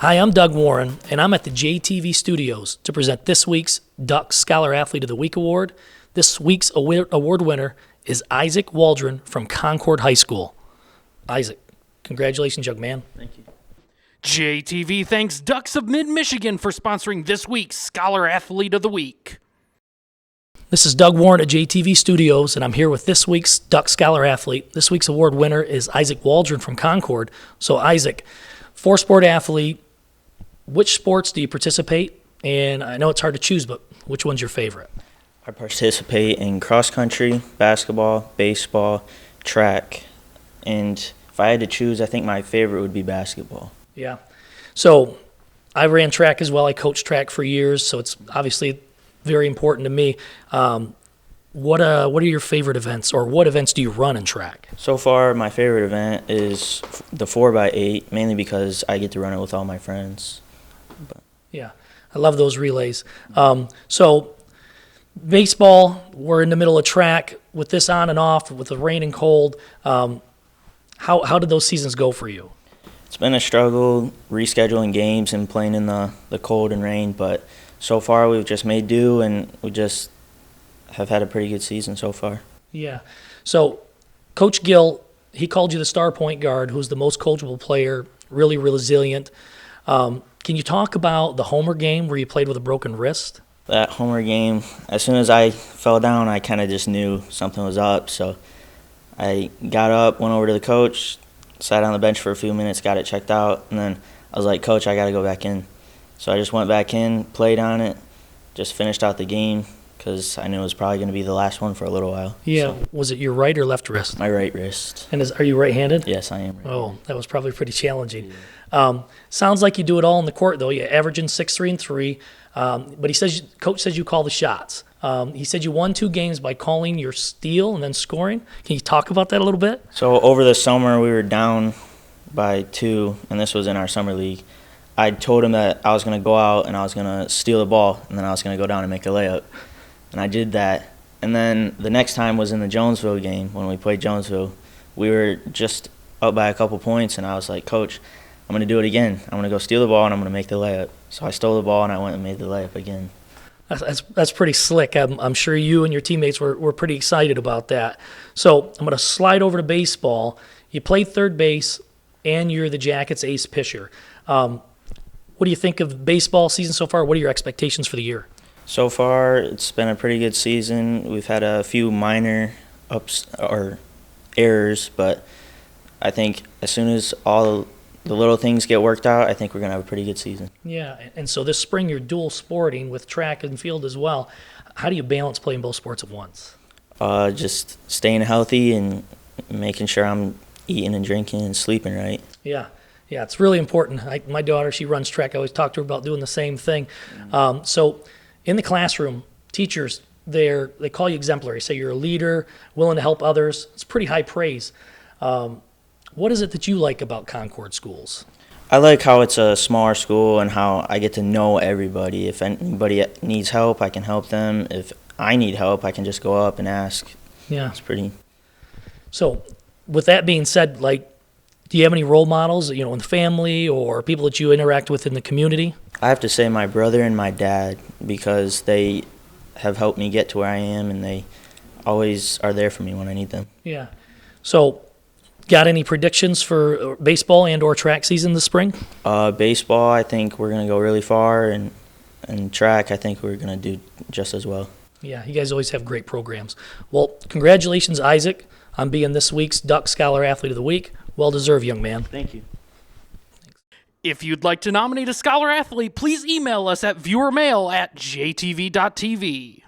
Hi, I'm Doug Warren, and I'm at the JTV Studios to present this week's Ductz Scholar Athlete of the Week award. This week's award winner is Isaac Waldron from Concord High School. Isaac, congratulations, young man. Thank you. JTV thanks Ductz of Mid-Michigan for sponsoring this week's Scholar Athlete of the Week. This is Doug Warren at JTV Studios, and I'm here with this week's Ductz Scholar Athlete. This week's award winner is Isaac Waldron from Concord. So, Isaac, four-sport athlete, which sports do you participate? And I know it's hard to choose, but which one's your favorite? I participate in cross country, basketball, baseball, track, and if I had to choose, I think my favorite would be basketball. Yeah. So I ran track as well. I coached track for years, so it's obviously very important to me. What are your favorite events, or what events do you run in track? So far, my favorite event is the 4x8, mainly because I get to run it with all my friends. Yeah, I love those relays. So baseball, we're in the middle of track with this on and off, with the rain and cold. How did those seasons go for you? It's been a struggle rescheduling games and playing in the cold and rain, but so far we've just made do, and we just have had a pretty good season so far. Yeah. So Coach Gill, he called you the star point guard, who's the most coachable player, really resilient. Can you talk about the Homer game where you played with a broken wrist? That Homer game, as soon as I fell down, I kind of just knew something was up. So I got up, went over to the coach, sat on the bench for a few minutes, got it checked out, and then I was like, Coach, I got to go back in. So I just went back in, played on it, just finished out the game because I knew it was probably going to be the last one for a little while. Yeah. So, was it your right or left wrist? my right wrist. And are you right-handed? Yes, I am. Right. Oh, that was probably pretty challenging. Sounds like you do it all in the court, though. You're averaging 6, 3, and 3. But Coach says you call the shots. He said you won 2 games by calling your steal and then scoring. Can you talk about that a little bit? So over the summer, we were down by 2, and this was in our summer league. I told him that I was going to go out and I was going to steal the ball, and then I was going to go down and make a layup. And I did that. And then the next time was in the Jonesville game when we played Jonesville. We were just up by a couple points, and I was like, Coach, I'm going to do it again. I'm going to go steal the ball, and I'm going to make the layup. So I stole the ball, and I went and made the layup again. That's pretty slick. I'm sure you and your teammates were pretty excited about that. So I'm going to slide over to baseball. You play third base, and you're the Jackets' ace pitcher. What do you think of baseball season so far? What are your expectations for the year? So far, it's been a pretty good season. We've had a few minor ups or errors, but I think as soon as all the little things get worked out, I think we're going to have a pretty good season. Yeah, and so this spring you're dual sporting with track and field as well. How do you balance playing both sports at once? Just staying healthy and making sure I'm eating and drinking and sleeping right. Yeah, it's really important. My daughter, she runs track. I always talk to her about doing the same thing. So in the classroom, teachers, they call you exemplary. Say you're a leader, willing to help others. It's pretty high praise. What is it that you like about Concord schools? I like how it's a smaller school and how I get to know everybody. If anybody needs help, I can help them. If I need help, I can just go up and ask. Yeah. It's pretty. So with that being said, do you have any role models, in the family or people that you interact with in the community? I have to say my brother and my dad, because they have helped me get to where I am, and they always are there for me when I need them. Yeah. So got any predictions for baseball and or track season this spring? Baseball, I think we're going to go really far, and track, I think we're going to do just as well. Yeah, you guys always have great programs. Well, congratulations, Isaac, on being this week's Ductz Scholar Athlete of the Week. Well deserved, young man. Thank you. If you'd like to nominate a Scholar Athlete, please email us at viewermail@jtv.tv.